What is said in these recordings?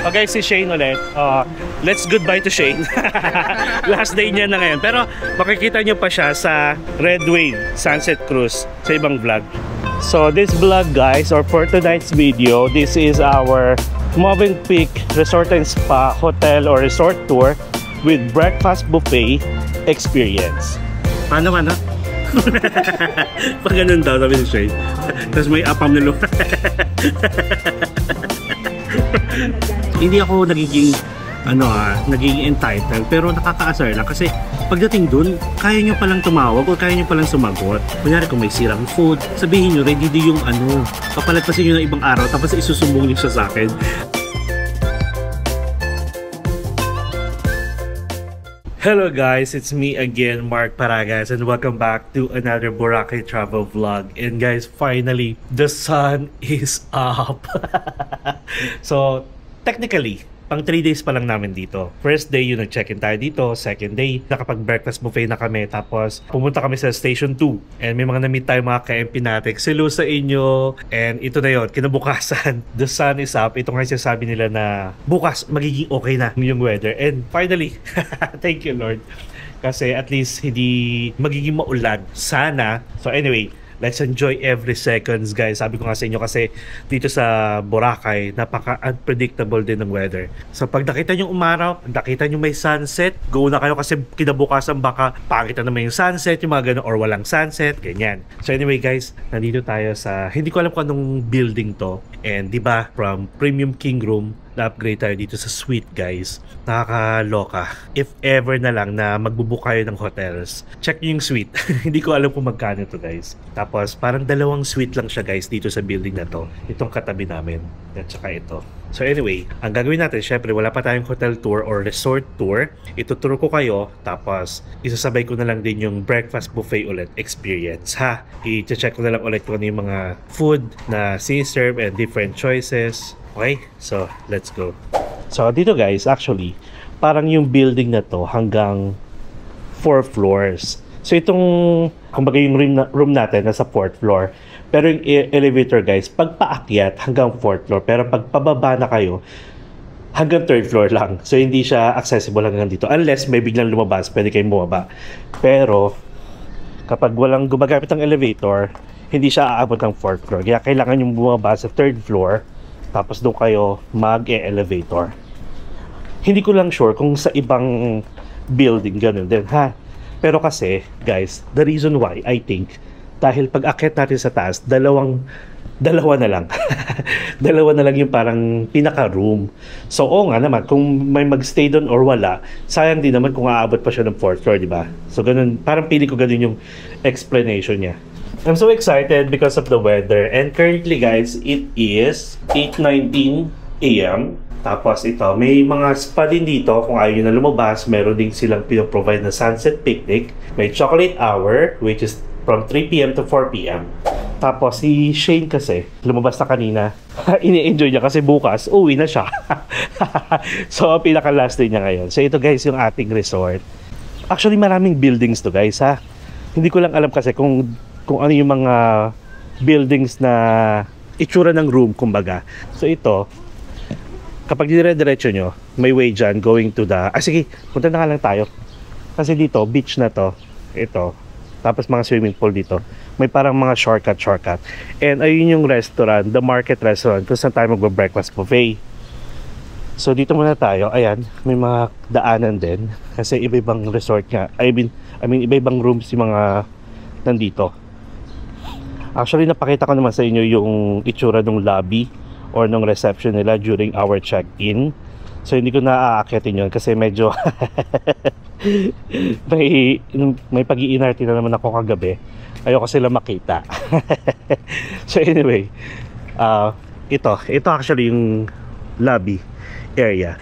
Okay, si Shane ulit. Let's goodbye to Shane. Last day niya na ngayon. Pero makikita niyo pa siya sa Red Wave Sunset Cruise sa ibang vlog. So this vlog guys, or for tonight's video, this is our Mövenpick Resort and Spa Hotel or Resort Tour with breakfast buffet experience. Paano man ha? Pag ganun daw, sabi ni Shane. Tapos may apam na lupa. Hindi ako nagiging entitled, pero nakakaasar lang kasi pagdating dun, kaya nyo palang tumawag o kaya nyo palang sumagot. Kunyari kung may sirang food, sabihin nyo ready yung papalagpasin nyo ng ibang araw tapos isusumbong nyo siya sa akin. Hello guys, it's me again, Mark Paragas, and welcome back to another Boracay travel vlog. And guys, finally, the sun is up. So, technically, pang 3 days pa lang namin dito. First day yung nag-check-in tayo dito. Second day, nakapag-breakfast buffet na kami. Tapos, pumunta kami sa Station 2. And may mga na-meet tayo mga ka-MP natin. Hello sa inyo. And ito na yun, kinabukasan. The sun is up. Ito nga sasabi nila na bukas, magiging okay na yung weather. And finally, thank you Lord. Kasi at least hindi magiging maulan. Sana. So anyway, let's enjoy every seconds guys. Sabi ko nga sa inyo kasi dito sa Boracay, napaka-unpredictable din ng weather. So pag nakita nyo umaraw, nakita nyo may sunset, go na kayo kasi kinabukasan baka pakita naman yung sunset, yung mga gano'n, or walang sunset, ganyan. So anyway guys, nandito tayo sa, hindi ko alam kung anong building to. And di ba from Premium King Room, na-upgrade tayo dito sa suite guys. Nakakaloka. If ever na lang na magbubook kayo ng hotels, check nyo yung suite. Hindi ko alam kung magkano to guys. Tapos parang dalawang suite lang siya guys dito sa building na to. Itong katabi namin at saka ito. So anyway, ang gagawin natin, syempre wala pa tayong hotel tour or resort tour. Ituturo ko kayo, tapos isasabay ko na lang din yung breakfast buffet ulit experience ha. I-check ko na lang ulit kung ano yung mga food na siniserve and different choices. Okay, so let's go. So dito guys, actually parang yung building na to hanggang 4 floors. So itong, kumbaga yung room natin nasa 4th floor. Pero yung elevator guys, pag paakyat hanggang 4th floor, pero pag pababa na kayo hanggang 3rd floor lang. So hindi siya accessible hanggang dito unless may biglang lumabas, pwede kayong bumaba. Pero kapag walang gumagamit ng elevator, hindi siya aabot ng 4th floor. Kaya kailangan yung bumaba sa 3rd floor, tapos doon kayo mag-elevator. Hindi ko lang sure kung sa ibang building ganun din ha. Pero kasi guys, the reason why I think, dahil pag akyat natin sa taas, dalawa na lang. Dalawa na lang yung parang pinaka-room. So oo nga naman, kung may magstay doon or wala, sayang din naman kung aabot pa siya ng 4th floor, di ba? So ganun, parang pili ko ganun yung explanation niya. I'm so excited because of the weather. And currently guys, it is 8:19 AM. Tapos ito, may mga spa din dito. Kung ayaw nyo na lumabas, meron din silang pinaprovide na sunset picnic. May chocolate hour, which is from 3 PM to 4 PM. Tapos si Shane kasi, lumabas na kanina. Ini-enjoy niya kasi bukas, uwi na siya. So pinaka-last day niya ngayon. So ito guys, yung ating resort. Actually maraming buildings to guys ha. Hindi ko lang alam kasi kung ano yung mga buildings na itsura ng room kumbaga. So ito, kapag dire-diretso nyo, may way dyan going to the... sige, punta na nga lang tayo. Kasi dito, beach na to. Ito. Tapos mga swimming pool dito. May parang mga shortcut. And ayun yung restaurant, the market restaurant, kung saan tayo magbe-breakfast buffet. So dito muna tayo. Ayan, may mga daanan din. Kasi iba-ibang resort nga. I mean, iba-ibang rooms yung mga nandito. Actually, napakita ko naman sa inyo yung itsura ng lobby or ng reception nila during our check-in. So hindi ko na aakyatin yun kasi medyo may pag-iinarte na naman ako kagabi. Ayoko sila makita. So anyway, ito actually yung lobby area.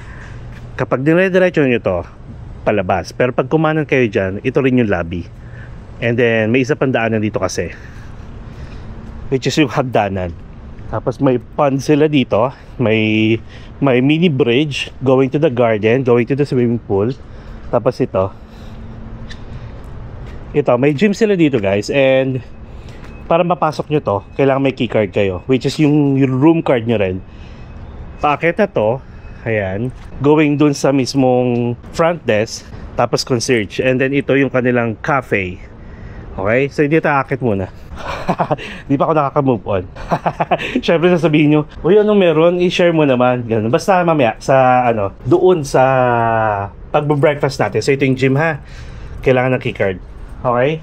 Kapag dire-diretso nyo to, palabas. Pero pag kumanan kayo dyan, ito rin yung lobby. And then may isa pang daanan dito kasi, which is yung hagdanan. Tapos may pond sila dito. May mini bridge going to the garden, going to the swimming pool. Tapos ito, may gym sila dito guys. And para mapasok nyo to, kailangan may keycard kayo, which is yung room card nyo rin. Paakit na to Ayan. Going dun sa mismong front desk. Tapos concierge. And then ito yung kanilang cafe. Okay? So hindi tayo akit muna. Di pa ako nakaka-move on. Siyempre sasabihin nyo, uy, anong meron? I-share mo naman. Ganun. Basta mamaya sa ano, doon sa pag-breakfast natin. So ito yung gym ha. Kailangan ng keycard. Okay?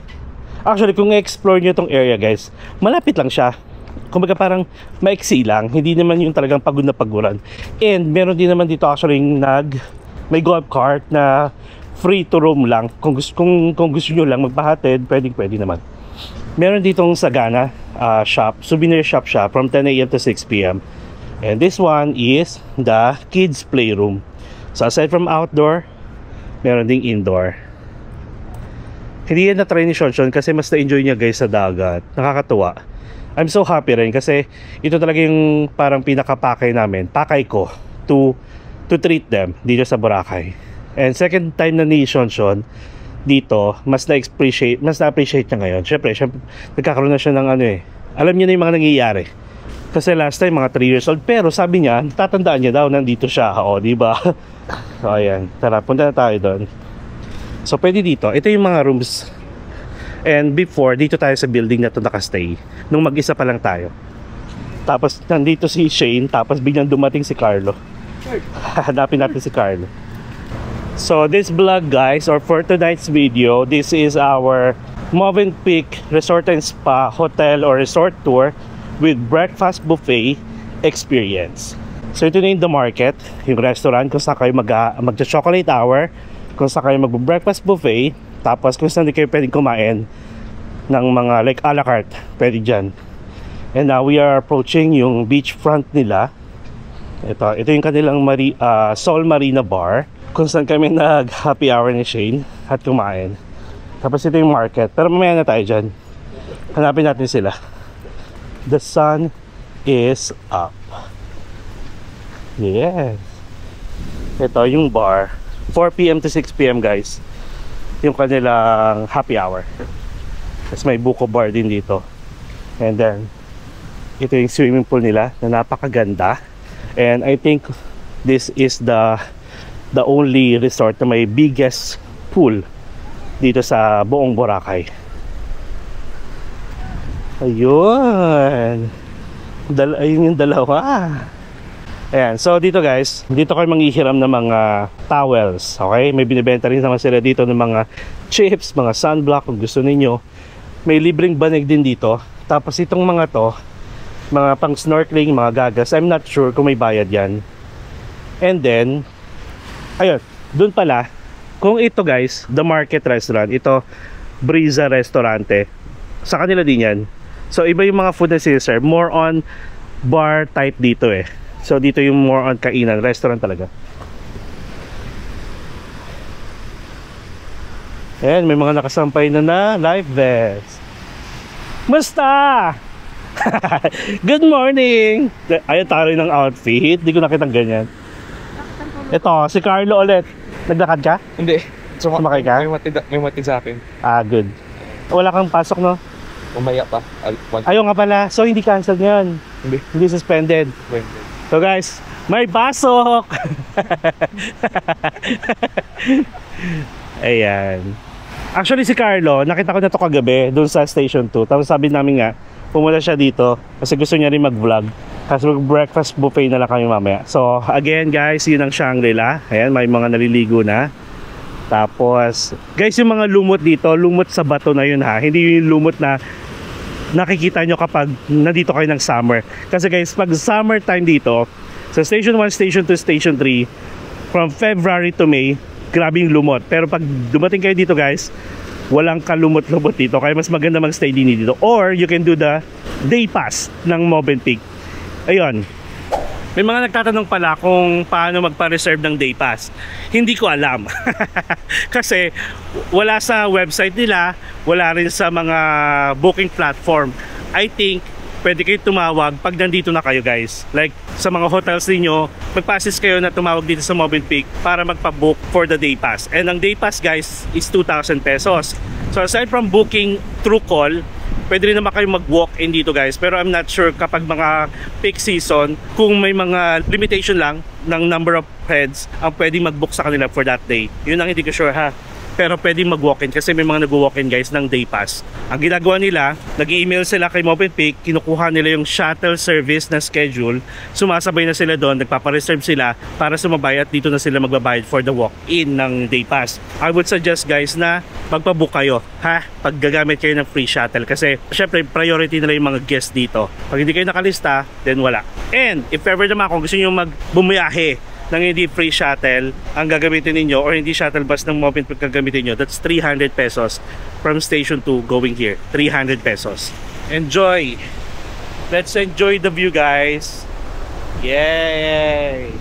Actually, kung i-explore nyo itong area guys, malapit lang siya. Kumbaga parang maiksi lang. Hindi naman yung talagang pagod na paguran. And meron din naman dito actually may golf cart na free to roam lang. Kung gusto nyo lang magpahatid, pwede naman. Meron ditong Sagana shop, souvenir shop siya from 10 AM to 6 PM. And this one is the kids playroom. So aside from outdoor, meron ding indoor. Hindi yan na-try ni Shonshon kasi mas na-enjoy niya guys sa dagat. Nakakatuwa. I'm so happy rin kasi ito talaga yung parang pinakapakay namin, pakay ko to treat them dito sa Boracay. And second time na ni Shonshon dito, mas na-appreciate niya ngayon. Syempre, nagkakaroon na siya ng ano eh. Alam niya na yung mga nangyayari. Kasi last time, mga 3 years old. Pero sabi niya, tatandaan niya daw, nandito siya. O, diba? So, ayan. Tara, punta na tayo doon. So, pwede dito. Ito yung mga rooms. And before, dito tayo sa building na ito nakastay. Nung mag-isa pa lang tayo. Tapos, nandito si Shane. Tapos, biglang dumating si Carlo. Hanapin natin si Carlo. So this vlog guys, or for tonight's video, this is our Movenpick Resort and Spa Hotel or Resort Tour with breakfast buffet experience. So ito na yung The Market, yung restaurant kung saan kayo magcha-chocolate hour, kung saan kayo mag-breakfast buffet, tapos kung saan kayo pwedeng kumain ng mga like a la carte, pwede dyan. And now we are approaching yung beachfront nila. Ito yung kanilang Sol Marina Bar, kung saan kami nag-happy hour ni Shane at kumain. Tapos ito yung market. Pero mamaya na tayo dyan. Hanapin natin sila. The sun is up. Yes. Ito yung bar. 4 PM to 6 PM guys. Yung kanilang happy hour. Tapos may buko bar din dito. And then, ito yung swimming pool nila na napakaganda. And I think this is the only resort na may biggest pool dito sa buong Boracay. Ayun. Ayun yung dalawa. Ayan. So dito guys, dito kayo manghihiram ng mga towels. Okay? May binibenta rin naman sila dito ng mga chips, mga sunblock kung gusto ninyo. May libreng banig din dito. Tapos itong mga to, mga pang snorkeling, mga gagas, I'm not sure kung may bayad yan. And then ayun, dun pala, kung ito guys, The Market Restaurant, ito, Brisa Restaurante, sa kanila din yan. So, iba yung mga food na sinaserve, more on bar type dito eh. So, dito yung more on kainan, restaurant talaga. Ayan, may mga nakasampay na life vest. Musta? Good morning! Ayun, tayo ng outfit, di ko nakitang ganyan. Ito, si Carlo ulit. Naglakad ka? Hindi. Sumakay ka? May matid sa akin. Ah, good. Wala kang pasok, no? Umaya pa. Ayaw nga pala. So, hindi cancelled ngayon? Hindi suspended? Hindi. So, guys, may pasok! Ayan. Actually, si Carlo, nakita ko na ito kagabi doon sa Station 2. Tapos sabi namin nga, pumunta siya dito kasi gusto niya rin mag-vlog. Kasi mag-breakfast buffet na lang kami mamaya. So, again guys, yun ang Shangri-La. Ayan, may mga naliligo na. Tapos, guys, yung mga lumot dito, lumot sa bato na yun ha. Hindi yung lumot na nakikita nyo kapag nandito kayo ng summer. Kasi guys, pag summer time dito, sa Station 1, Station 2, Station 3, from February to May, grabe yung lumot. Pero pag dumating kayo dito guys, walang kalumot-lumot dito. Kaya mas maganda mag-stay din dito. Or, you can do the day pass ng Movenpick. Ayun. May mga nagtatanong pala kung paano magpa-reserve ng day pass. Hindi ko alam. Kasi wala sa website nila, wala rin sa mga booking platform. I think pwede kayo tumawag pag nandito na kayo guys. Like sa mga hotels niyo, magpasis kayo na tumawag dito sa Movenpick para magpa-book for the day pass. And ang day pass guys is 2,000 pesos. So aside from booking through call, pwede rin naman kayo mag-walk-in dito guys. Pero I'm not sure kapag mga peak season, kung may mga limitation lang, ng number of heads ang pwedeng mag-book sa kanila for that day. Yun ang hindi ko sure ha. Pero pwedeng mag-walk-in kasi may mga nag-walk-in guys ng day pass. Ang ginagawa nila, nag-email sila kay Movenpick, kinukuha nila yung shuttle service na schedule, sumasabay na sila doon, nagpapareserve sila para sumabay at dito na sila magbabayad for the walk-in ng day pass. I would suggest guys na magpabook kayo ha, pag gagamit kayo ng free shuttle kasi syempre priority nila yung mga guests dito. Pag hindi kayo nakalista, then wala. And if ever naman kung gusto nyo bumiyahe ng hindi free shuttle ang gagamitin ninyo or hindi shuttle bus ng Movenpick gagamitin nyo, that's 300 pesos from station 2 going here. 300 pesos. Enjoy! Let's enjoy the view guys! Yay!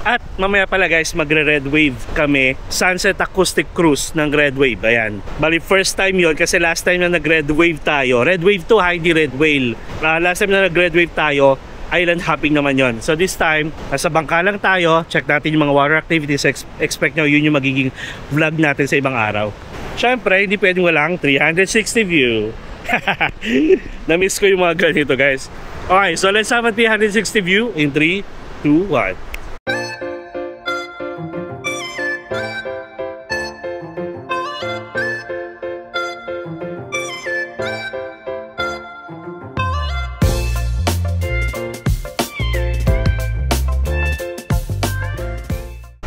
At mamaya pala guys, magre-red wave kami. Sunset Acoustic Cruise ng Red Wave. Ayan. Bali first time yon kasi last time na nag-red wave tayo. Red wave to ha, hindi red whale. Last time na nag-red wave tayo, island hopping naman yon. So this time, nasa bangka lang tayo. Check natin yung mga water activities. Expect nyo yun yung magiging vlog natin sa ibang araw. Syempre, hindi pwedeng walang 360 view. Na-miss ko yung mga ganito guys. Okay, so let's have a 360 view in 3, 2, 1.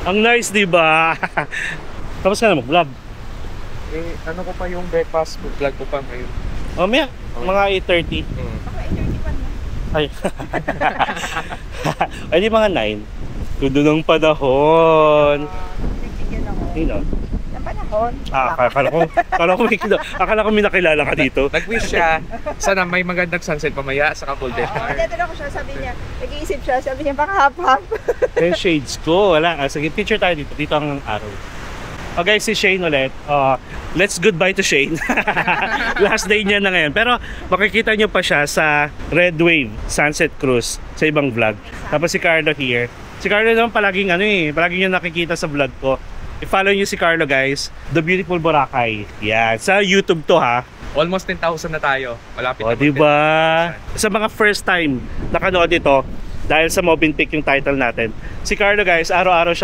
Ang nice, di ba? Tapos ka na mag-vlog. Eh, ano ko pa yung breakfast vlog ko pa ngayon. Oh, mga 8:30. Ako 8:30 pa na. Ay. Ay, di mga 9. Tundo ng panahon. Nagsigyan ako. Sino? Sa panahon. Akala ko may nakilala ka dito. Nag-wish siya, sana may magandang sunset mamaya sa Kapulden. Nandito ko siya, sabi niya, nag-iisip siya, sabi niya, baka hap-hap. Yung shades ko, wala. Sige, picture tayo dito. Dito ang araw. Oh guys, si Shane ulit. Let's goodbye to Shane. Last day niya na ngayon. Pero makikita nyo pa siya sa Red Wave Sunset Cruise sa ibang vlog. Tapos si Carlo here. Si Carlo naman palaging palaging nyo nakikita sa vlog ko. I-follow nyo si Carlo guys. The Beautiful Boracay. Yan. Sa YouTube to ha. Almost 10,000 na tayo. Malapit na Diba? Sa mga first time nakanood ito, dahil sa Movenpick yung title natin. Si Carlo guys, araw-araw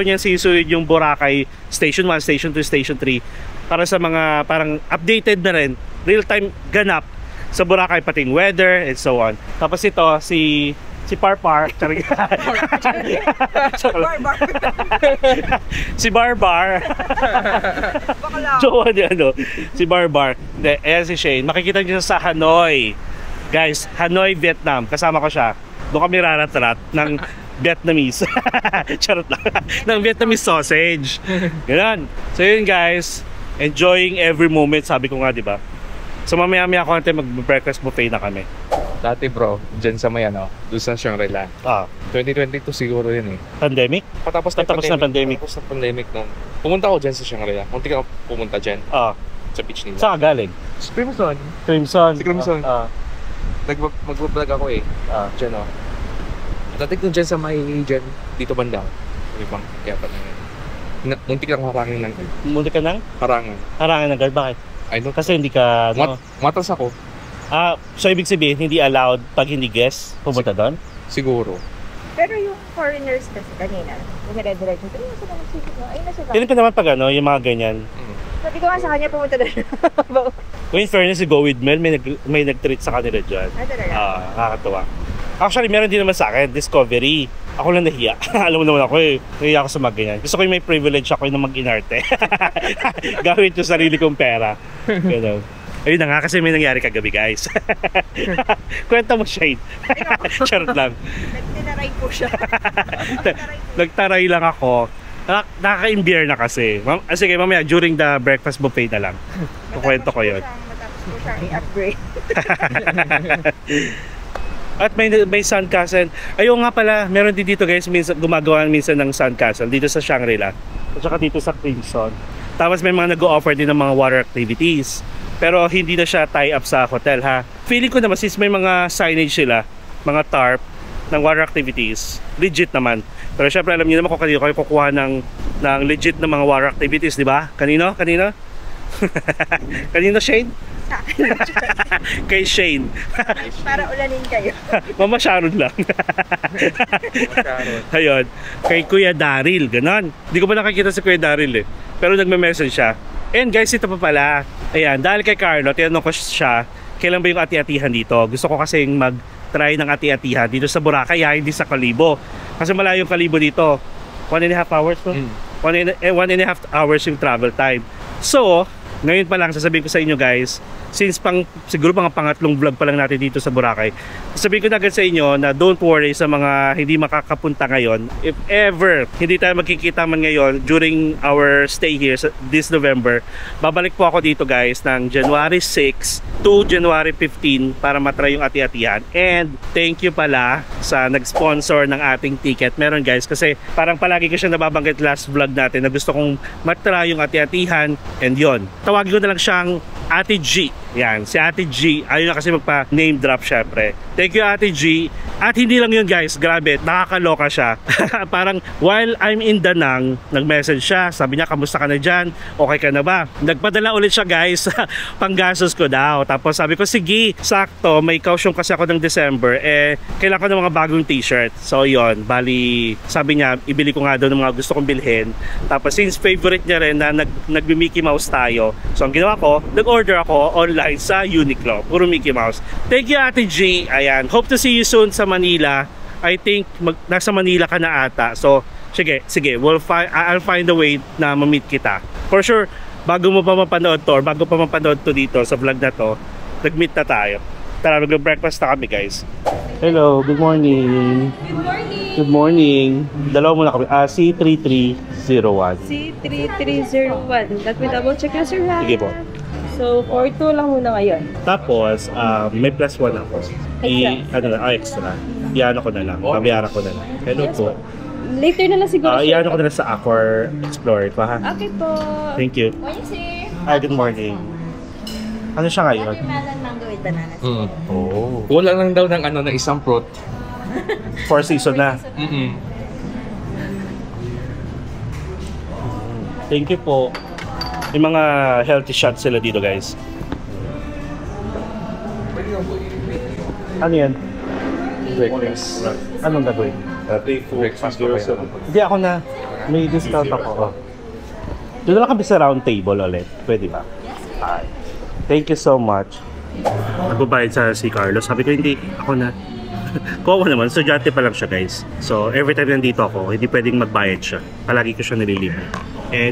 niyang sinusunod yung Boracay Station 1, Station 2, Station 3 para sa mga parang updated na rin, real-time ganap sa Boracay pating weather and so on. Tapos ito, si Parpar. Si Barbar. Jowa niya, si Barbar. Ayan si Shane. Makikita niyo sa Hanoi. Guys, Hanoi, Vietnam. Kasama ko siya. Doon kami rarat-rat ng Vietnamese. Charot lang. Ng Vietnamese sausage. Ganun. So yun guys, enjoying every moment, sabi ko nga, di ba? So mamaya-maya ako natin mag-breakfast buffet na kami. Dati bro, dyan sa may doon sa Shangri-La. 2022 siguro yun eh. Pandemic? Patapos ng pandemic. Patapos ng pandemic nung pumunta ako dyan sa Shangri-La. Munti ka pumunta dyan. Sa beach nila. Saan ka galing? Sa Crimson. Crimson. Si Crimson. Mag-vlog ako eh. Dyan Dati kung dyan sa may dyan, dito banda. Ibang kaya pa na yun. Muntik lang harangin ng Muntik ka nang? harangan. Harangan ng guard. Bakit? I don't Kasi hindi ka, Matas ako. So ibig sabihin, hindi allowed pag hindi guest pumunta doon? Siguro. Pero yung foreigners kasi kanina, dire-diretso, ayun na sila nagsisip mo, ayun na sila. Feeling ko naman pag yung mga ganyan. Sabi ko nga sa kanya, pumunta doon. Kung in fairness, si Go With Mel, may nag-treat sa kanila dyan. Talaga? Nakakatuwa. Actually, meron din naman sa akin, Discovery. Ako lang nahiya. Alam mo naman ako eh. Nahiya ako sa mga ganyan. Gusto ko yung may privilege ako yung mag-inarte. Gawin yung sarili kong pera. Ganun. Ayun na nga kasi may nangyari kagabi guys. Kwenta mo Shane. Charot lang. Nagtinaray po siya. Nagtaray lang ako. Nakaka-imbier na kasi. Sige mamaya during the breakfast buffet na lang. Kukwento ko yun. Matapos po siya i-upgrade. At may sandcastle. Ayun nga pala, meron din dito guys, gumagawa minsan ng sandcastle dito sa Shangri-La. At saka dito sa Crimson. Tapos may mga nag-o-offer din ng mga water activities. Pero hindi na siya tie-up sa hotel ha. Feeling ko naman since may mga signage sila, mga tarp ng water activities, legit naman. Pero syempre alam niyo naman kung kanino kayo kukuha ng legit na mga water activities, di ba? Kanino? Kanino Shane? sa akin. Kay Shane. Para ulanin kayo. Mama Sharon lang. Ayun. Kay Kuya Daryl, ganon. Hindi ko pa nakakita si Kuya Daryl eh. Pero nagme-message siya. And guys, ito pa pala. Ayan, dahil kay Carlo, tinanong ko siya, kailan ba yung ati-atihan dito? Gusto ko kasing mag-try ng ati-atihan dito sa Boracay, hindi sa Kalibo. Kasi malayo yung Kalibo dito. 1.5 hours po. 1.5 hours yung travel time. So, ngayon pa lang sasabihin ko sa inyo guys, since siguro pangatlong vlog pa lang natin dito sa Boracay, sasabihin ko na agad sa inyo na don't worry sa mga hindi makakapunta ngayon. If ever hindi tayo magkikita man ngayon during our stay here this November, babalik po ako dito guys ng January 6 to January 15 para matry yung ati-atihan. And thank you pala sa nag-sponsor ng ating ticket. Meron guys, kasi parang palagi ko siya nababanggit last vlog natin na gusto kong matry yung ati-atihan, and yon, tawagin ko na lang siyang Ate G. Yan, si Ate G. Ayun na kasi magpa-name drop syempre. Thank you Ate G. At hindi lang yun guys, grabe, nakakaloka siya. Parang while I'm in Danang, nag-message siya, sabi niya, kamusta ka na dyan? Okay ka na ba? Nagpadala ulit siya guys, panggastos ko daw. Tapos sabi ko, sige, sakto, may kausyong kasi ako ng December, kailangan ko ng mga bagong t-shirt. So yon, bali, sabi niya, ibili ko nga daw ng mga gusto kong bilhin. Tapos since favorite niya rin na nag-Mickey Mouse tayo, so ang ginawa ko, nag-order ako online sa Uniqlo, puro Mickey Mouse. Thank you Ate G. Ayan, hope to see you soon sa Manila. I think nasa Manila ka na ata. So, sige, I'll find a way na ma-meet kita. For sure, bago mo pa mapanood to, or bago pa mapanood to dito sa vlog na to, nag-meet na tayo. Tara, mag-breakfast na kami guys. Hello, good morning. Good morning. Good morning. Dalawa muna kami. C3301. C3301. Let me double check na sir ha. Sige po. So, for 2 lang muna ngayon. Tapos, may plus 1 ako. Extra. Iyan ko na lang. Babayaran ko na lang. Hello po. Later na lang siguro. Iyan ko na lang sa Accor Explorer pa ha. Okay po. Thank you. Morning sir. Hi, good morning. Ano siya ngayon? Watermelon mango with banana. Oh. Wala lang daw ng isang fruit. 4 season na. Thank you po. May mga healthy shots sila dito guys. Ano yan? Breakfast. Anong gagawin? Breakfast ko kayo. Hindi ako na. May discount ako. Doon lang kami sa round table ulit. Pwede ba? Yes. Thank you so much. Nagbabayad sa si Carlos. Sabi ko hindi. Ako na. Kung ako naman, estudyante pa lang siya guys. So every time nandito ako, hindi pwedeng magbayad siya. Palagi ko siya nililibre.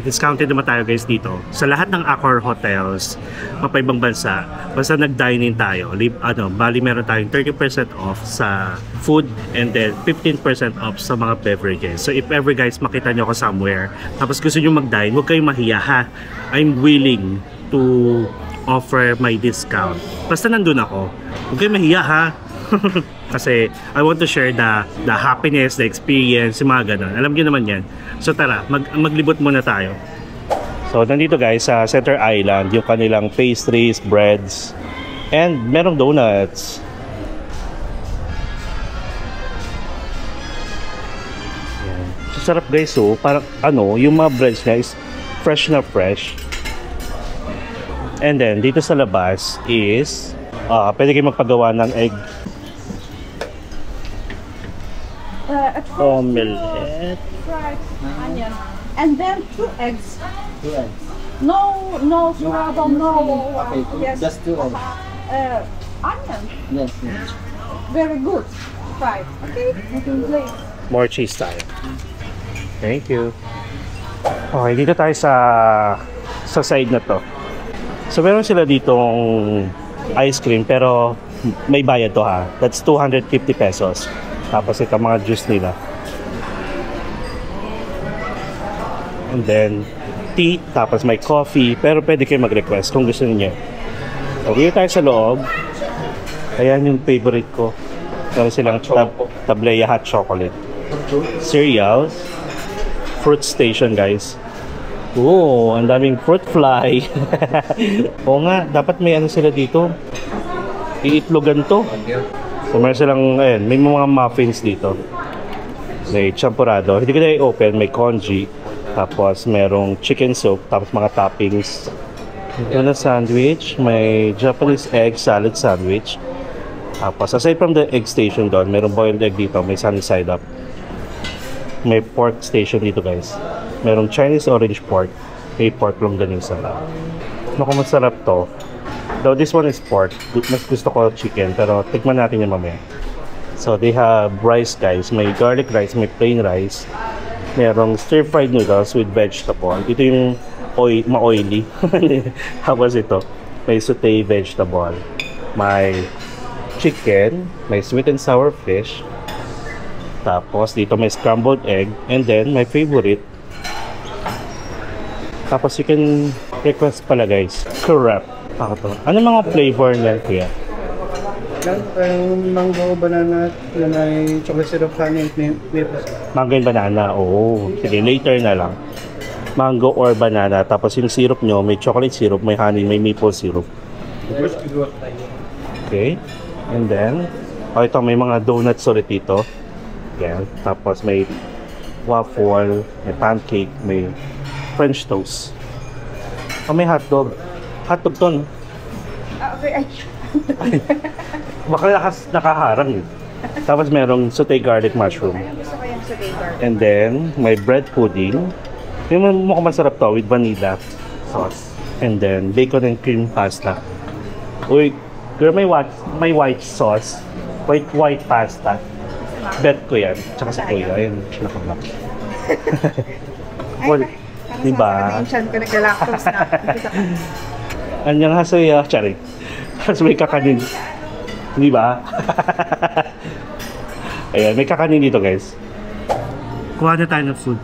Discounted naman tayo guys dito. Sa lahat ng Accor hotels, mapaibang bansa, basta nag-dine-in tayo, bali meron tayong 30% off sa food and then 15% off sa mga beverages. So if ever guys makita nyo ako somewhere, tapos gusto nyo mag-dine, huwag kayong mahiya ha. I'm willing to offer my discount. Basta nandun ako, huwag kayong mahiya ha. Kasi I want to share the happiness, the experience, yung mga ganun. Alam niyo naman yan. So tara, maglibot muna tayo. So nandito guys sa Center Island, yung kanilang pastries, breads, and merong donuts. Yan. Sarap guys, so parang yung mga breads niya is fresh na fresh. And then dito sa labas is pwede kayo magpagawa ng egg omelette. Fried onion. And then 2 eggs. 2 eggs. No scramble, no. Okay, Yes. just 2 eggs. Onion. Yes, yes. Very good. Fried. Okay. Please. More cheese tayo. Thank you. Okay, dito tayo sa side na to. So meron sila ditong ice cream pero may bayad to ha. That's 250 pesos. Tapos ito mga juice nila. And then tea, tapos may coffee, pero pwede kayo mag-request kung gusto niyo. Okay, tayo sa loob. Ayan yung favorite ko. Meron silang Tableya hot chocolate. Cereals. Fruit station guys. Oh, ang daming fruit fly. Oo nga, dapat may sila dito. Iitlogan to. So meron silang, ayan, may mga muffins dito. May champurrado. Hindi ko na i-open, may congee. Tapos merong chicken soup, tapos mga toppings. Tuna sandwich, may Japanese egg salad sandwich. Tapos, aside from the egg station doon, mayroong boiled egg dito, may sunny side up. May pork station dito guys. Mayroong Chinese orange pork, may pork longganisa. Naku, masarap to. Though this one is pork, mas gusto ko chicken, pero tikman natin yung mamaya. So, they have rice guys, may garlic rice, may plain rice. Merong stir-fried noodles with vegetable. Ito yung ma-oily. Tapos ito, may sauté vegetable. May chicken, may sweet and sour fish. Tapos dito may scrambled egg. And then, my favorite. Tapos you can request pala guys, crab. Ano mga flavor niyan kuya? Mango, banana, yan ay chocolate syrup, honey, maple. Mango and banana, oo. Sige, later na lang. Mango or banana. Tapos yung syrup nyo, may chocolate syrup, may honey, may maple syrup. Okay. And then, ito may mga donuts ulit dito. Yan. Tapos may waffle, may pancake, may French toast. May hotdog. Hotdog to, no? Okay, Baka nakaharang eh. Tapos merong sauté garlic mushroom. gusto ko yung sauté garlic. And then, may bread pudding. Yung mukhang masarap to with vanilla sauce. And then, bacon and cream pasta. Uy, girl, may white sauce. White pasta. Bet ko yan. Tsaka sa kuya. Ayun, nakalak. Well, diba? Parang sasabihin ko naglalactose na. Anyang hasaya. Charing. Tapos may kakanin. Di ba? Ayan, may kakanin dito guys. Kuha na tayo ng food.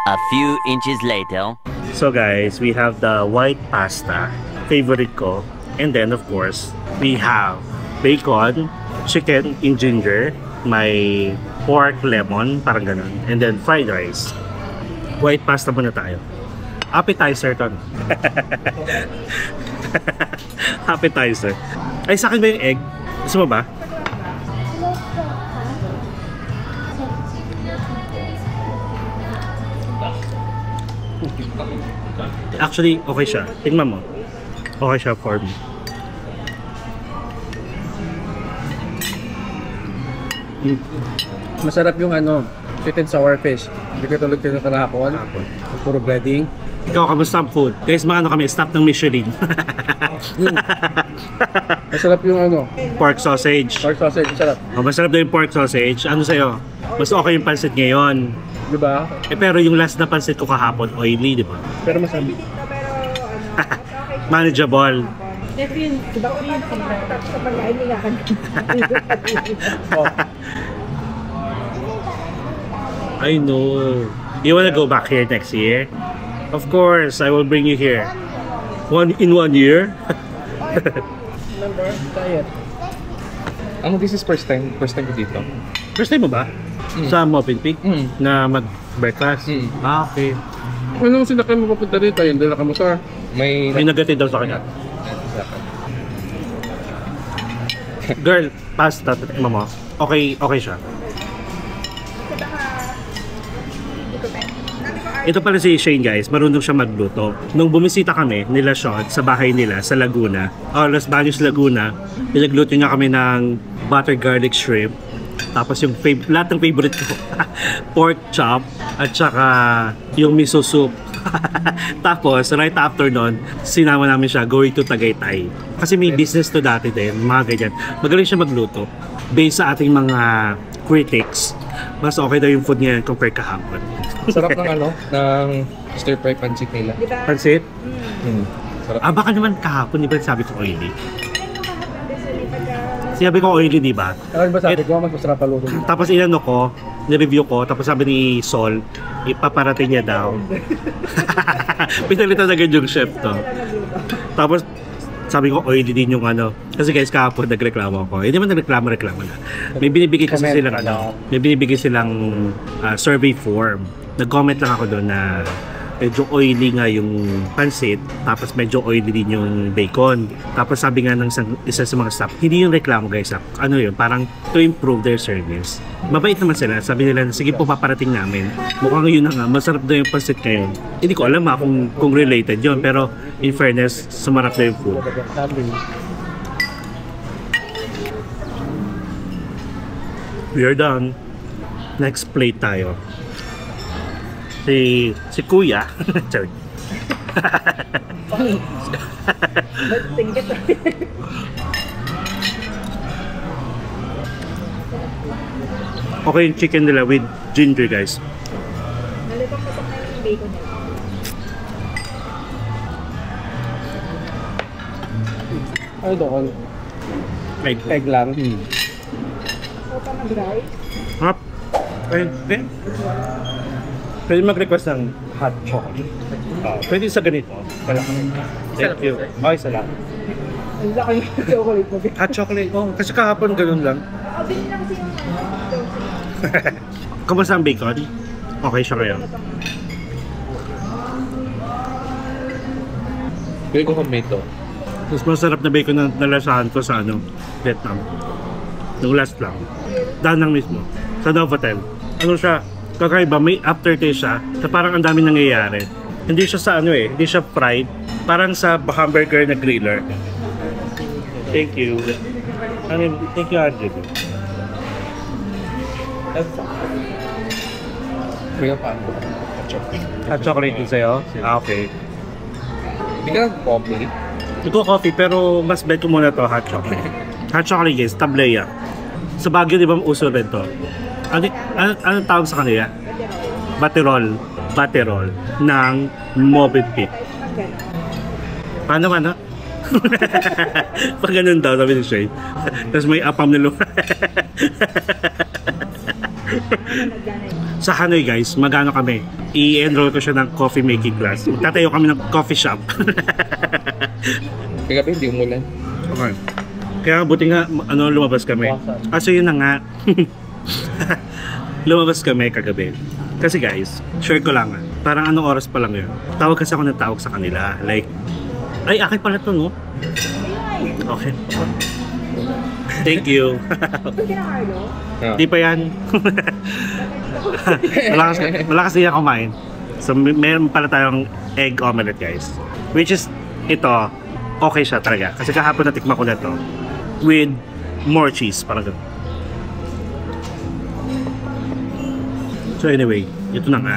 A few inches later. So guys, we have the white pasta, favorite ko. And then of course, we have bacon, chicken in ginger, may pork lemon, parang ganun. And then fried rice. White pasta muna tayo. Appetizer to. Appetizer. Ay, sa akin ba yung egg? Gusto mo ba? Actually, okay siya. Tingnan mo. Okay siya for me. Masarap yung sweet and sour fish. Hindi ko tulog kayo kahapon. Puro breading. Ikaw, kamusta ang food? Guys, mga kami, stop ng Michelin. Masarap yung Pork sausage. pork sausage. Masarap. Oh, masarap daw yung pork sausage. Ano sa'yo? Mas okay yung pansit ngayon. Diba? Pero yung last na pansit ko kahapon, oily, di ba? Pero masarap. Manageable. Tapos sa pagkain nila ka I know. You wanna go back here next year? Of course, I will bring you here. In one year? Number, diet. This is first time ko dito. First time mo ba? Sa Muffin Pig? Na mag-breakfast? Ah, okay. Anong sinakay mo papunta dito? Yung dala ka mo, sir? May May nagatid daw sa kanya. Girl, pasta, tikman mo. Okay siya. Ito pala si Shane guys, marunong siya magluto. Nung bumisita kami nila Sean sa bahay nila sa Laguna, Los Baños, Laguna, pinagluto niya kami ng butter garlic shrimp. Tapos yung lahat ng favorite ko, pork chop at saka yung miso soup. Tapos right after nun, sinama namin siya going to Tagaytay. Kasi may business to dati din, mga ganyan. Magaling siya magluto. Based sa ating mga critics, mas okay daw yung food niya compare kahapon. sarap ng stir fry pancit nila. Pansit? Sarap. Baka naman kahapon, di ba sabi ko oily? Sabi ko oily, di ba? Ano ba sabi ko? Mas masarap paluto. Tapos inano ko, ni-review ko, tapos sabi ni Sol, ipaparating niya daw. Pinalitan agad yung chef to. Tapos sabi ko oily din yung kasi guys kahapon nagreklamo ako. Hindi man nagreklamo na. May binibigay kasi silang may binibigay silang survey form. Nag-comment lang ako doon na medyo oily nga yung pansit, tapos medyo oily din yung bacon. Tapos sabi nga ng isa sa mga staff, hindi yung reklamo guys, ano yun, parang to improve their service. Mabait naman sila, sabi nila, sige po paparating namin. Mukhang yun na nga, masarap na yung pansit ngayon. Hindi ko alam kung related yun, pero in fairness, sumarap na yung food. We are done. Next plate tayo. Si Kuya. Sorry. Okay yung chicken nila with ginger guys. Nalipang pasok na yung bacon nila. Ano doon? Egg lang. So, pa mag-dry. Hop. Pwede mag-request ng hot chocolate. Pwede sa ganito. Thank you. Okay, salamat. Ang laki yung chocolate mo. Hot chocolate. Oh, kasi kahapon ganun lang. Bili lang kasi yung Kamusta ang bacon? Okay siya ngayon. Pwede ko tomato. Mas masarap na bacon na nalasahan ko sa Vietnam. Yung last lang. Danang mismo. Sa Novotel. Ano siya? Kakaiba, may aftertaste siya na parang ang dami nangyayari. Hindi siya sa hindi siya fried. Parang sa hamburger na griller. Thank you. Thank you, Angelo. Pwede pa ano? Hot chocolate din sa'yo? Okay. Hindi ka ng coffee? Ito coffee, pero mas bet ko muna to hot chocolate. Hot chocolate guys, tableya. Sa Baguio, di ba uso rin to? Anong tawag sa kanila? Baterol. Baterol ng Movenpick. Paano? Pag ganun daw, sabi ni Shay. Tapos may apam na lupa. Sa Hanoi guys, magano kami. I-enroll ko siya ng coffee making class. Tatayo kami ng coffee shop. Kagabi, hindi umulan. Okay. Kaya buti nga, lumabas kami. So yun na nga. Lumabas kami kagabi. Kasi guys, share ko lang. Parang anong oras pa lang yun. Tawag kasi ako ng tawag sa kanila. Like, ay, akin pala to, no? Okay. Thank you. Di pa yan. Malakas niya kumain. So, meron pala tayong egg omelette, guys. Which is, ito, okay siya talaga. Kasi kahapon natikma ko na to with more cheese. Parang ganun. So anyway, ito na nga.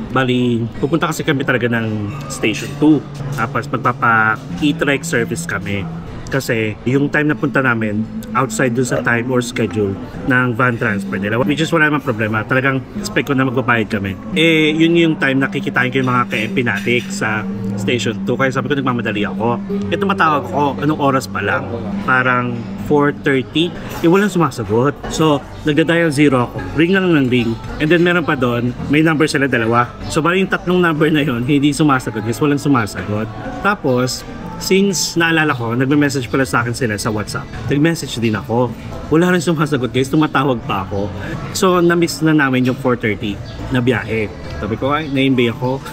Bali, pupunta kasi kami talaga ng Station 2. Tapos magpapa-eat rec service kami. Kasi yung time na punta namin, outside dun sa time or schedule ng van transfer nila. Which is wala naman problema. Talagang expect ko na magbabayad kami. Eh, yun yung time na kikitain ko yung mga ka-MP natik sa Station 2. Kaya sabi ko, nagmamadali ako. Ito matawag ko, anong oras pa lang? Parang 4:30. Eh, walang sumasagot. So, nagda-dial 0 ako. Ring lang ng ring. And then meron pa doon, may number sila dalawa. So, bali yung tatlong number na yon hindi sumasagot. Kasi walang sumasagot. Tapos, since naalala ko, nagme-message pala sa akin sila sa WhatsApp. Nag-message din ako. Wala rin sumasagot guys, tumatawag pa ako. So, na-miss na namin yung 4:30 na biyahe. Sabi ko, ay, na-imbay ako.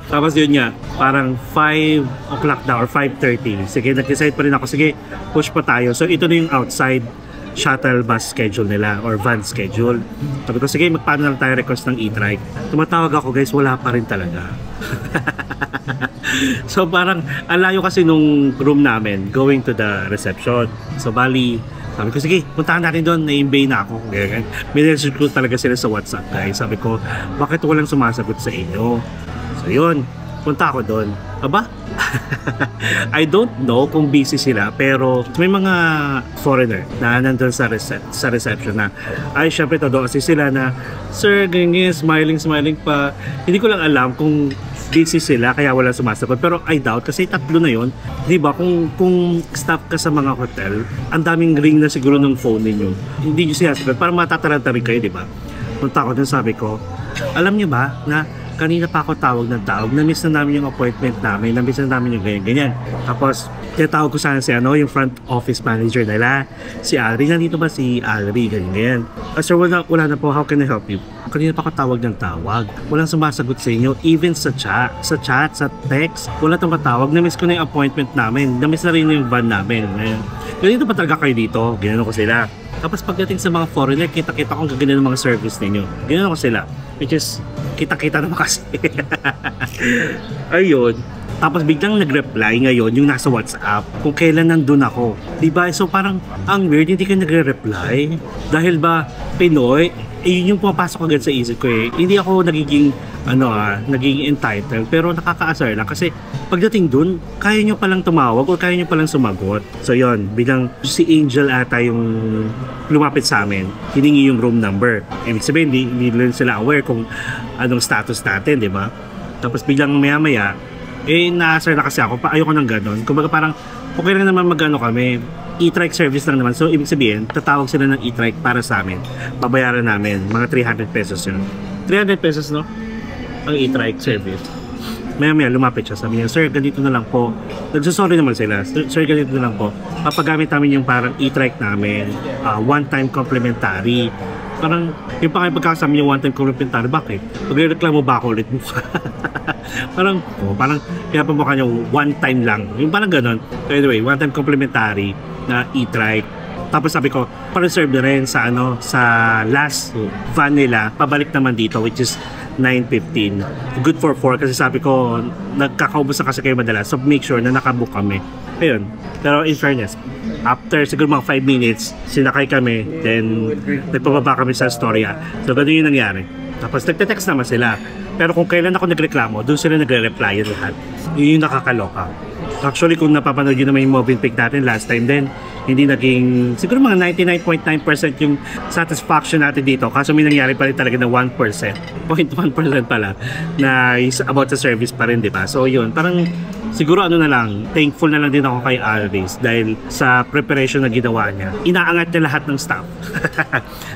Tapos yun nga, parang 5 o'clock na or 5:30. Sige, nag-decide pa rin ako. Sige, push pa tayo. So, ito na yung outside shuttle bus schedule nila or van schedule. Sabi ko, sige, magpaano lang tayo request ng e-trike. Tumatawag ako guys, wala pa rin talaga. So parang alayo kasi nung room namin going to the reception. So bali, sabi ko, sige, puntahan natin doon, na-imbay na ako. Minessage ko talaga sila sa WhatsApp guys. Sabi ko, bakit walang sumasagot sa inyo? So yun, punta ako doon. Aba? I don't know kung busy sila, pero may mga foreigner na nandun sa reception na, ay syempre todo kasi sila na, sir, ganyan, smiling pa. Hindi ko lang alam kung busy sila kaya wala sumasagot, pero I doubt kasi tatlo na yon, di ba? Kung staff ka sa mga hotel, ang daming ring na siguro ng phone ninyo, hindi nyo sinasagot, parang matataranta rin kayo, di ba? Punta ako dun, sabi ko, alam nyo ba na kanina pa ako tawag ng tawag, na-miss na namin yung appointment namin, na-miss na namin yung ganyan. Tapos Tinatawag ko sana si yung front office manager nila. Si Alri, nandito ba si Alri? Ganyan. Sir, wala na po. How can I help you? Kanina pa ako tawag ng tawag. Walang sumasagot sa inyo. Even sa chat, sa text. Wala itong katawag. Na-miss ko na yung appointment namin. Na-miss na rin yung van namin. Ganito pa talaga kayo dito. Ganyan ko sila. Tapos pagdating sa mga foreigner, kita-kita kung gaganda ng mga service ninyo. Ganyan ko sila. Which is, kita-kita naman kasi. Ayun. Tapos biglang nag-reply ngayon yung nasa WhatsApp kung kailan nandun ako. Diba? So parang ang weird, hindi ka nagre-reply. Dahil ba Pinoy, yun yung pumapasok agad sa isip ko eh. Hindi ako nagiging entitled, pero nakakaasar lang kasi pagdating dun, kaya nyo palang tumawag o kaya nyo palang sumagot. So yun, biglang si Angel ata yung lumapit sa amin, hiningi yung room number. Ibig sabihin, hindi sila aware kung anong status natin, di ba? Tapos biglang maya-maya, naasar na kasi ako, ayoko nang ganon. Kumbaga parang, okay lang naman magano kami, e-trike service lang naman. So ibig sabihin, tatawag sila ng e-trike para sa amin. Babayaran namin, mga 300 pesos yun. 300 pesos, no? Ang e-trike service. Maya-maya, lumapit siya. Sabi niya, sir, ganito na lang po. Nagsasorry naman sila. Sir, ganito na lang po. Papagamit namin yung parang e-trike namin. One-time complimentary. Parang, yung pa kayo pagkakasama yung one-time complimentary, bakit? Pagre-reklamo ba ako ulit mo? parang kaya pa mukha niyo one-time lang. Yung parang ganon. So anyway, one-time complimentary na e-trike. Tapos sabi ko, pa-reserve na rin sa sa last van nila, pabalik naman dito, which is 9:15. Good for 4 kasi sabi ko, nagkakaubos na kasi kayo madalas. So make sure na nakabook kami. Ayun. Pero in fairness, after siguro mga 5 minutes, sinakay kami, then nagpababa kami sa Astoria. So ganun yung nangyari. Tapos nagte-text naman sila. Pero kung kailan ako nagreklamo, doon sila nagre-reply lahat. Yun yung nakakaloka. Actually, kung napapanood yun naman yung Movenpick natin last time din, hindi naging, siguro mga 99.9% yung satisfaction natin dito. Kaso may nangyari pa rin talaga na 1%. 0.1% pala na is about sa service pa rin, di ba? So yun, parang siguro na lang, thankful na lang din ako kay Alvis dahil sa preparation na ginawa niya. Inaangat niya lahat ng staff.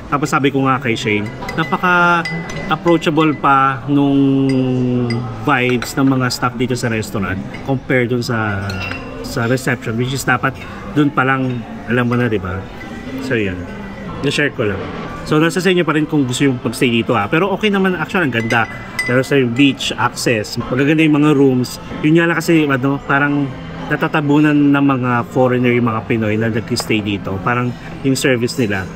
Tapos sabi ko nga kay Shane, napaka-approachable pa nung vibes ng mga staff dito sa restaurant compared dun sa reception, which is dapat dun pa lang alam mo na, di ba? So yun, na-share ko lang. So nasa sa inyo pa rin kung gusto yung pag-stay dito pero okay naman, actually ang ganda. Pero sa yung beach access, magaganda yung mga rooms. Yun nga lang kasi parang natatabunan ng mga foreigner, yung mga Pinoy na nag-stay dito. Parang yung service nila,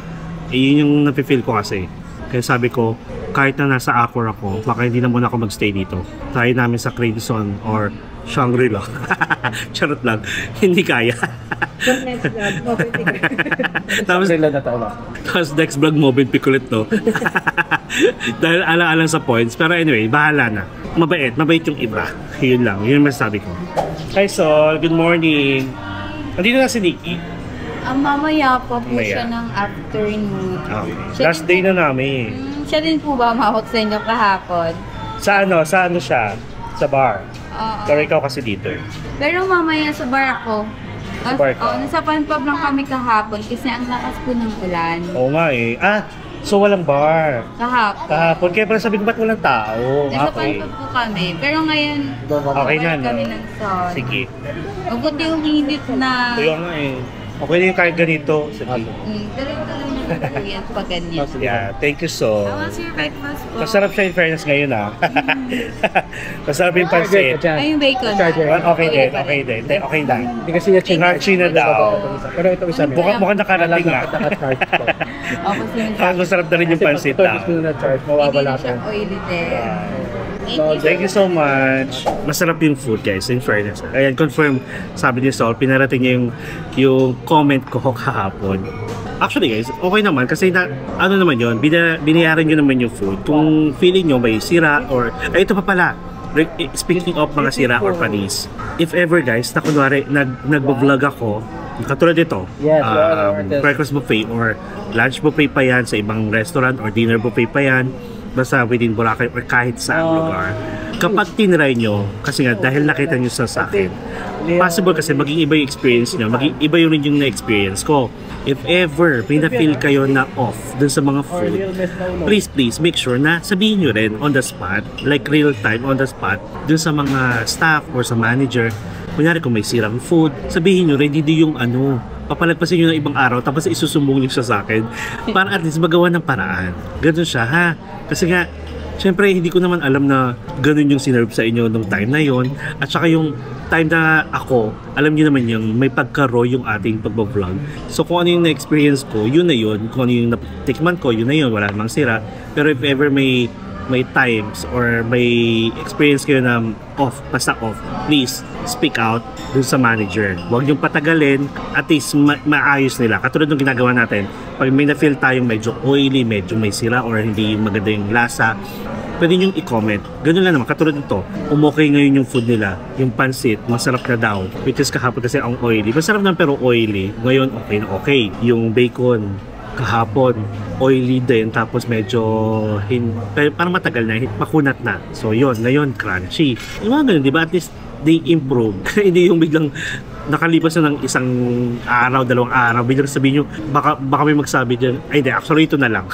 yun yung napifeel ko kasi. Kaya sabi ko, kahit na nasa Accor ako, baka hindi na muna ako mag-stay dito. Try namin sa Cravison or Shangri-La. Charot lang, hindi kaya. Tapos next vlog Movenpick ulit, no? Dahil alang-alang sa points. Pero anyway, bahala na. Mabait yung iba. Yun lang, yun yung masasabi ko. Hi Sol, good morning. Andito na si Nikki. Mamaya pa po siya ng afternoon. Okay. Last day na namin. Siya din po ba umabot sa inyo kahapon? Sa ano siya? Sa bar. Pero ikaw kasi dito. Pero mamaya sa bar ako. Sa bar ka? Nasa Panpab lang kami kahapon kasi ang lakas po ng ulan. Oo nga eh. So walang bar. Kahapon. Kaya pala sabi ko ba't walang tao? Nasa Okay. Panpab po kami. Pero ngayon, Okay na, no? kami ng sun. Sige. Huwag yung hinit na. Kaya nga eh. Okay na yung kahit ganito. Sige. Tuloy-tuloy na po yan pag ganyan. Yeah, thank you so. How was your breakfast po? Masarap siya in fairness ngayon Masarap yung pansit. Ay, yung bacon. Okay din. Okay lang. Hindi kasi niya Crunchy na daw. Pero ito isa niya. Mukhang nakarating Naka-charge ko. Masarap na rin yung pansit Ito gusto na charge, mawawala Hindi na siya ko. oily din. Thank you so much. Masarap yung food, guys, in fairness. Ayan, confirm, sabi ni Sol, pinarating niya yung comment ko kahapon. Actually guys, okay naman kasi ano naman yun, binayaran nyo naman yung food. Kung feeling nyo may sira or, ito pa pala, speaking of mga sira or panis, if ever guys, na kunwari, nag-vlog ako, katulad ito, breakfast buffet or lunch buffet pa yan sa ibang restaurant or dinner buffet pa yan, basta within Boracay or kahit saang lugar. Kapag tinry nyo, kasi nga dahil nakita nyo sa akin, possible kasi maging iba yung experience nyo, maging iba yung rin yung na-experience ko. If ever may na-feel kayo na off dun sa mga food, please make sure na sabihin nyo rin on the spot, like real time on the spot, dun sa mga staff or sa manager, kunyari kung may sirang food, sabihin nyo, ready do yung ano, papalagpasin nyo ng ibang araw, tapos isusumbong nyo siya sa akin. Para at least magawa ng paraan. Ganun siya, ha? Kasi nga, syempre, hindi ko naman alam na ganun yung sinerve sa inyo nung time na yon. At saka yung time na ako, alam niyo naman yung may pagka-raw yung ating pag-vlog. So kung ano yung na-experience ko, yun na yun. Kung ano yung natikman ko, yun na yun. Wala namang sira. Pero if ever may times or may experience kayo na off, basta off, please speak out dun sa manager. Huwag yung patagalin, at least maayos nila. Katulad ng ginagawa natin, pag may na-feel tayong medyo oily, medyo may sira or hindi maganda yung lasa, pwede nyo i-comment. Ganun lang naman, katulad nito, umokay ngayon yung food nila, yung pansit, masarap na daw, which is kahapon kasi ang oily. Masarap na pero oily, ngayon okay na okay. Yung bacon, kahapon, oily din, tapos medyo parang matagal na, makunat na. So yun, ngayon crunchy. Yung mga ganun, di ba? At least they improve. Hindi yung biglang nakalipas na ng isang araw, 2 araw, biglang sabihin nyo, baka may magsabi dyan, ay hindi, actually ito na lang.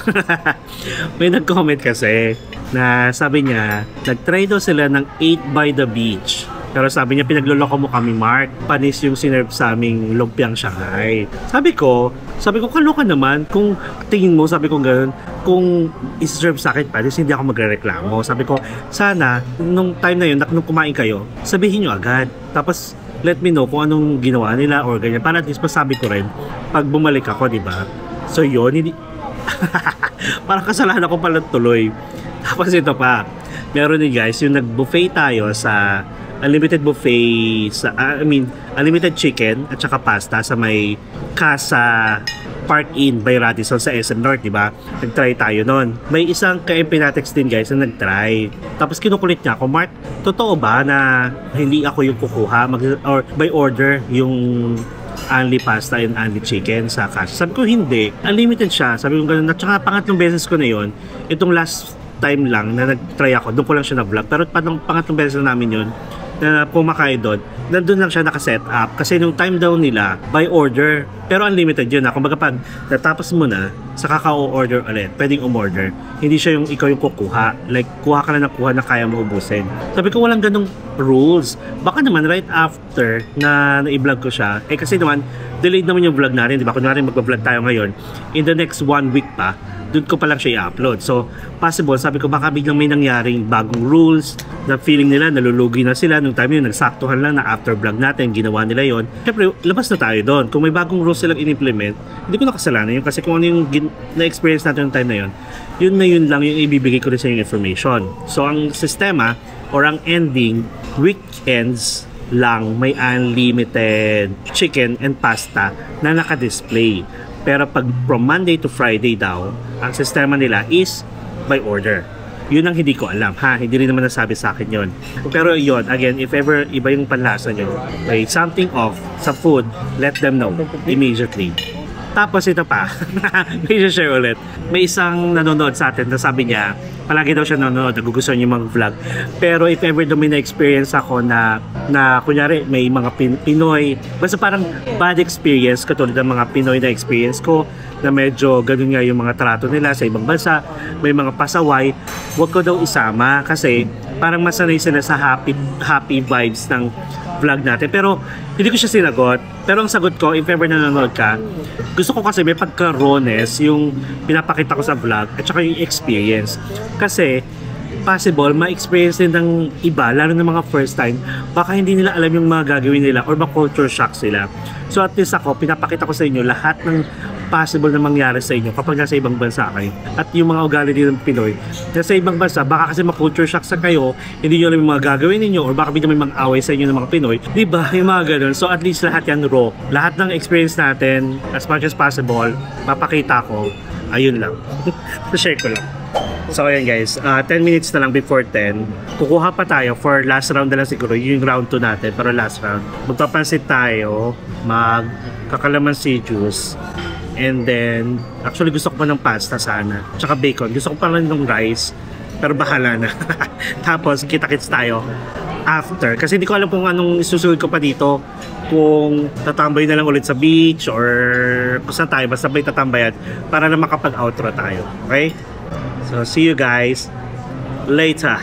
May nag-comment kasi na sabi niya, nag-try daw sila ng 8 by the beach. Pero sabi niya, pinagloloko mo kami, Mark. Panis yung sinerve sa aming lumpiang Shanghai. Sabi ko, kaloka naman. Kung tingin mo, sabi ko gano'n, kung iserve sa akin, panis, hindi ako magre-reklamo. Sabi ko, sana, nung time na yun, nung kumain kayo, sabihin nyo agad. Tapos, let me know kung anong ginawa nila or ganyan. Para at least masabi ko rin, pag bumalik ako, di ba? So yun, hindi... parang kasalanan ko pala tuloy. Tapos ito pa, meron din guys, yung nag-buffet tayo sa unlimited buffet sa unlimited chicken at saka pasta sa may Casa Park Inn by Radisson sa SM North, di ba? Nag-try tayo noon. May isang ka-MP Natex din guys na nag-try. Tapos kinukulit niya ako, Mark, totoo ba na hindi ako yung kukuha or by order yung only pasta and only chicken sa Casa? Sabi ko hindi. Unlimited siya. Sabi ko ganun. At saka pangatlong beses ko na yon. Itong last time lang na nag-try ako. Doon ko lang siya na-vlog. Pero pangatlong beses na namin yun na pumakain doon, nandun lang siya naka-set up kasi nung time daw nila by order, pero unlimited yun na. Kumbaga pag natapos mo na sa kaka-order ulit, pwedeng umorder, hindi siya yung ikaw yung kukuha, like kuha ka na nakuha na kaya mo ubusin. Sabi ko walang ganung rules. Baka naman right after na i-vlog ko siya, kasi naman delayed naman yung vlog natin, di ba? Kunwari mag-vlog tayo ngayon, in the next 1 week pa doon ko pa lang siya i-upload. So, possible, sabi ko baka biglang may nangyaring bagong rules na feeling nila, nalulugi na sila. Nung time yun, nagsaktuhan lang na after vlog natin, ginawa nila yon. Siyempre, labas na tayo doon. Kung may bagong rules silang in-implement, hindi ko nakasalanan yun kasi kung ano yung na-experience natin yung time na yun na yun lang yung ibibigay ko rin sa yung information. So, ang sistema or ang ending, weekends lang may unlimited chicken and pasta na naka-display. Pero pag from Monday to Friday daw, ang sistema nila is by order. Yun ang hindi ko alam, ha? Hindi rin naman nasabi sa akin yun. Pero yun, again, if ever iba yung panlasa nyo, may something off sa food, let them know immediately. Tapos ito pa, may share ulit. May isang nanonood sa atin na sabi niya, palagi daw siya nanonood, nagugustuhan niya mga vlog. Pero if ever daw may na-experience ako na kunyari may mga Pinoy, basta parang bad experience, katulad ng mga Pinoy na experience ko, na medyo ganun nga yung mga trato nila sa ibang bansa, may mga pasaway, wag ko daw isama kasi parang masanay sila sa happy vibes ng vlog natin. Pero hindi ko siya sinagot. Pero ang sagot ko, if ever nanonood ka, gusto ko kasi may pagka-rawness yung pinapakita ko sa vlog at saka yung experience. Kasi possible ma-experience din ng iba, lalo ng mga first time, baka hindi nila alam yung mga gagawin nila or ma-culture shock sila. So at least ako, pinapakita ko sa inyo lahat ng possible na mangyari sa inyo kapag nasa ibang bansa kayo. At yung mga ugali din ng Pinoy, nasa ibang bansa, baka kasi ma-culture shock sa kayo, hindi nyo alam yung mga gagawin ninyo, or baka bigla may mga away sa inyo ng mga Pinoy. Diba? Yung mga ganun. So at least lahat yan raw. Lahat ng experience natin, as much as possible, mapakita ko. Ayun lang. Share ko lang. So ayan guys, 10 minutes na lang before 10. Kukuha pa tayo for last round na lang siguro. Yung round 2 natin, pero last round. Magpapansit tayo, magkakalamansi juice. And then, actually gusto ko pa ng pasta sana. Tsaka bacon. Gusto ko pa lang ng rice. Pero bahala na. Tapos, kita-kits tayo after. Kasi hindi ko alam kung anong isusunod ko pa dito. Kung tatambay na lang ulit sa beach or kung saan tayo. Basta may tatambayan para na makapag-outro tayo. Okay? So, see you guys later.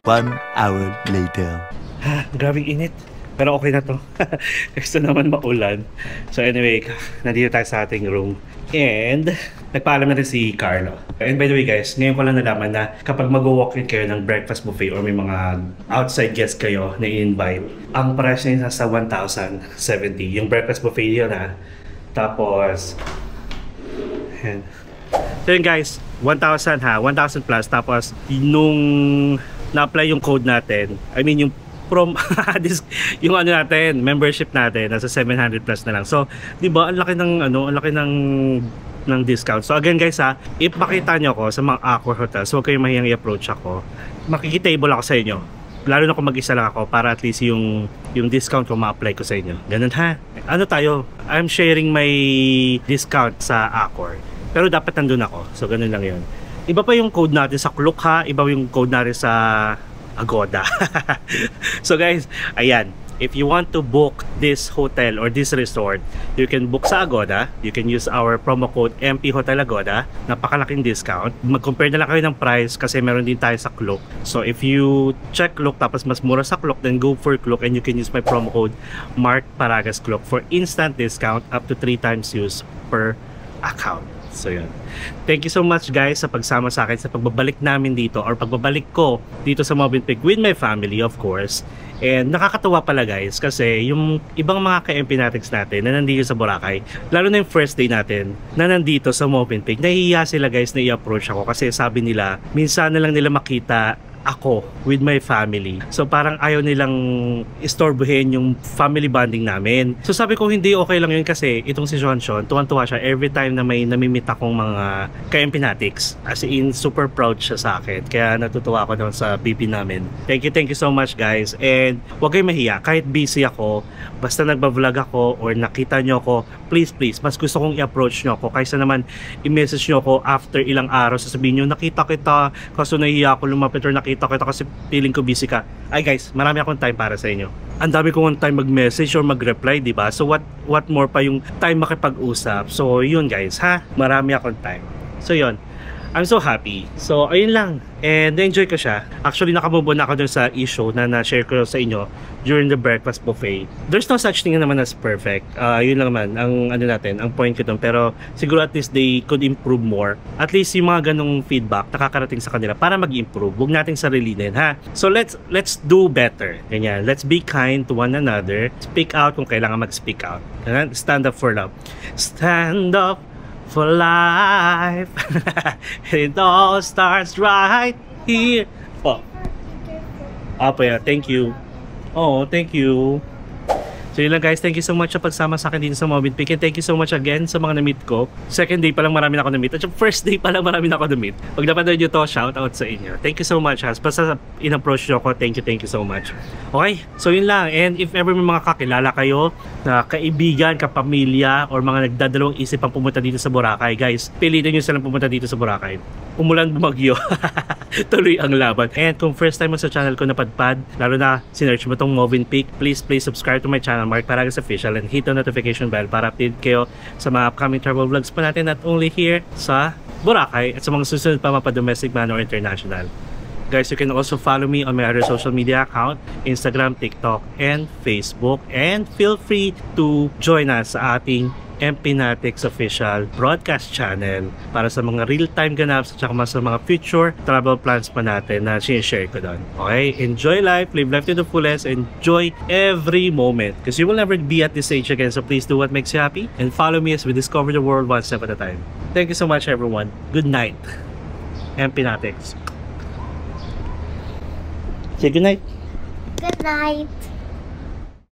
1 hour later. Ha, grabing init. Pero okay na to. Gusto naman maulan. So anyway, nandito tayo sa ating room. And nagpaalam na rin si Carlo. And by the way guys, ngayon ko lang nalaman na kapag mag-walk-in kayo ng breakfast buffet or may mga outside guests kayo na i-invite, ang price niya nasa 1,070. Yung breakfast buffet yun ha. Tapos, and, so yun guys, 1,000 ha, 1,000 plus. Tapos, nung na-apply yung code natin, I mean yung yung ano natin, membership natin, nasa 700 plus na lang. So, di ba, ang laki ng discount. So again guys ha, if makita nyo ako sa mga Accor hotels, huwag kayong mahiyang i-approach ako. Makikitable ako sa inyo. Lalo na kung mag-isa lang ako para at least yung discount ko ma-apply ko sa inyo. Ganun ha. Ano tayo? I'm sharing my discount sa Accor. Pero dapat nandun ako. So ganun lang yun. Iba pa yung code natin sa Klook ha. Iba yung code natin sa Agoda. So guys, ayan. If you want to book this hotel or this resort, you can book sa Agoda. You can use our promo code MP Hotel Agoda. Napakalaking discount. Mag-compare na lang kayo ng price kasi meron din tayo sa Klook. So if you check Klook tapos mas mura sa Klook, then go for Klook and you can use my promo code Mark Paragas Klook for instant discount up to 3 times use per account. So yun. Thank you so much guys sa pagsama sa akin sa pagbabalik namin dito or pagbabalik ko dito sa Movenpick with my family of course. And nakakatuwa pala guys kasi yung ibang mga ka-MP Natics natin na nandito sa Boracay, lalo na yung first day natin na nandito sa Movenpick, nahihiya sila guys na i-approach ako kasi sabi nila minsan na lang nila makita ako with my family. So parang ayaw nilang istorbohin yung family bonding namin. So sabi ko hindi, okay lang yun kasi itong si Sean, tuwan-tuwa siya every time na may namimit akong mga ka-MP Natics. As in, super proud siya sa akin. Kaya natutuwa ako doon sa BP namin. Thank you so much guys. And huwag kayong mahiya. Kahit busy ako, basta nagba-vlog ako or nakita nyo ako, please, mas gusto kong i-approach nyo ako. Kaysa naman i-message nyo ako after ilang araw. Sasabihin nyo, nakita kita, kaso nahiya ako lumapit or nakita kita kasi feeling ko busy ka. Ay guys, marami akong time para sa inyo. Ang dami kong time mag-message or mag-reply, di ba? So what more pa yung time makipag-usap. So yun guys, ha? Marami akong time. So yun. I'm so happy. So ayun lang. And enjoy ko siya. Actually nakamove on ako dun sa issue na na-share ko sa inyo during the breakfast buffet. There's no such thing naman as perfect. Yun lang naman ang ano natin, ang point ko dun. Pero siguro at least they could improve more. At least yung mga ganong feedback nakakarating sa kanila para mag-improve. Huwag nating sarilinin ha. So let's do better. Ganyan. Let's be kind to one another. Speak out kung kailangan mag-speak out. Stand up for love. Stand up for life. It all starts right here. Oh. Apo ya, thank you. Oh, thank you. So yun lang guys, thank you so much sa pagsama sa akin dito sa Movenpick. And thank you so much again sa mga na-meet ko. Second day pa lang marami na ako na-meet. At yung first day pa lang marami na ako na-meet. Pag napanood nyo to, shout out sa inyo. Thank you so much has. Basta in-approach nyo ako, thank you so much. Okay, so yun lang. And if ever may mga kakilala kayo na kaibigan, kapamilya, or mga nagdadalawang isip ang pumunta dito sa Boracay, guys, pilitin nyo silang pumunta dito sa Boracay. Umulan, bumagyo. Tuloy ang laban. And kung first time mo sa channel ko napadpad, lalo na sinearch mo tong Movenpick, please subscribe to my channel Mark Paragas Official and hit the notification bell para update kayo sa mga upcoming travel vlogs pa natin, not only here sa Boracay at sa mga susunod pa mapa-domestic man or international. Guys, you can also follow me on my other social media account, Instagram, TikTok, and Facebook. And feel free to join us sa ating MP Natics Official broadcast channel para sa mga real-time ganaps at saka sa mga future travel plans pa natin na sinishare ko doon. Okay? Enjoy life, live life to the fullest, enjoy every moment because you will never be at this age again. So please do what makes you happy and follow me as we discover the world one step at a time. Thank you so much everyone. Good night. MP Natics. Say good night. Good night.